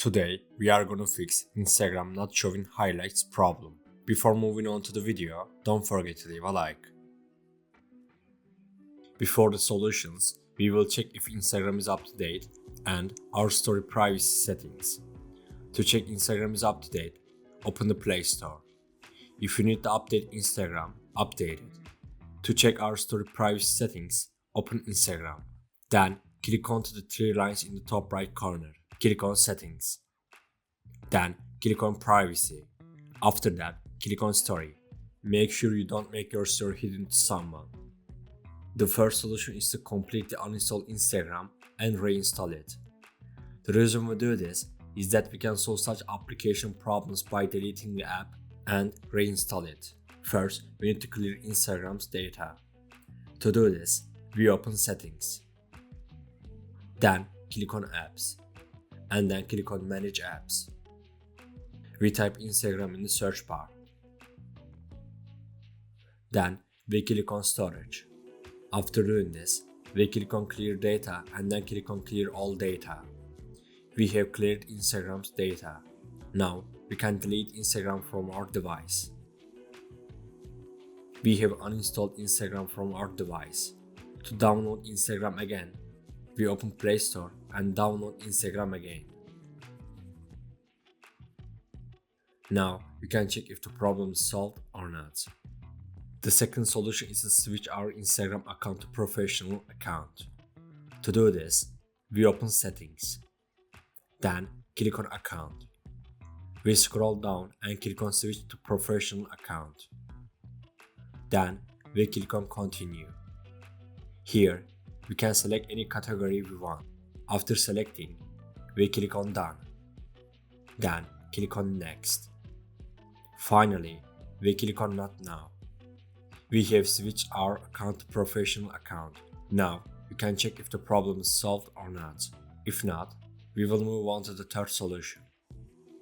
Today, we are gonna fix Instagram not showing highlights problem. Before moving on to the video, don't forget to leave a like. Before the solutions, we will check if Instagram is up to date and our story privacy settings. To check Instagram is up to date, open the Play Store. If you need to update Instagram, update it. To check our story privacy settings, open Instagram. Then, click onto the three lines in the top right corner. Click on Settings. Then, click on Privacy. After that, click on Story. Make sure you don't make your story hidden to someone. The first solution is to completely uninstall Instagram and reinstall it. The reason we do this is that we can solve such application problems by deleting the app and reinstall it. First, we need to clear Instagram's data. To do this, we open Settings. Then, click on Apps. And then click on Manage Apps. We type Instagram in the search bar. Then, we click on Storage. After doing this, we click on Clear Data and then click on Clear All Data. We have cleared Instagram's data. Now, we can delete Instagram from our device. We have uninstalled Instagram from our device. To download Instagram again, we open Play Store and download Instagram again. Now, we can check if the problem is solved or not. The second solution is to switch our Instagram account to professional account. To do this, we open Settings. Then, click on Account. We scroll down and click on Switch to professional account. Then, we click on Continue. Here, we can select any category we want. After selecting, we click on Done. Then, click on Next. Finally, we click on Not Now. We have switched our account to professional account. Now, we can check if the problem is solved or not. If not, we will move on to the third solution.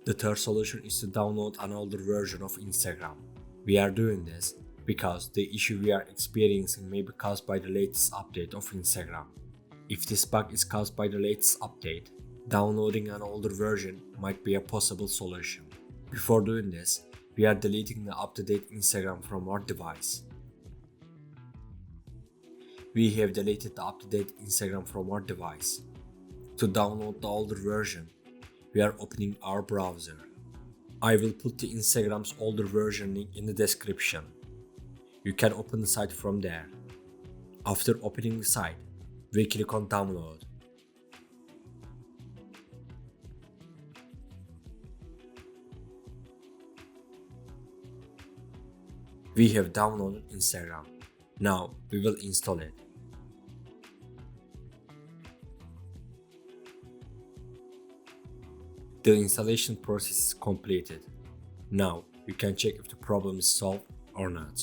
The third solution is to download an older version of Instagram. We are doing this because the issue we are experiencing may be caused by the latest update of Instagram. If this bug is caused by the latest update, downloading an older version might be a possible solution. Before doing this, we are deleting the up-to-date Instagram from our device. We have deleted the up-to-date Instagram from our device. To download the older version, we are opening our browser. I will put the Instagram's older version link in the description. You can open the site from there. After opening the site, we click on Download. We have downloaded Instagram. Now we will install it. The installation process is completed. Now we can check if the problem is solved or not.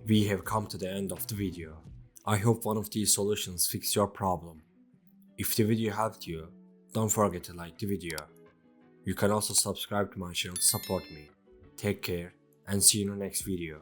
We have come to the end of the video. I hope one of these solutions fixed your problem. If the video helped you, don't forget to like the video. You can also subscribe to my channel to support me. Take care and see you in the next video.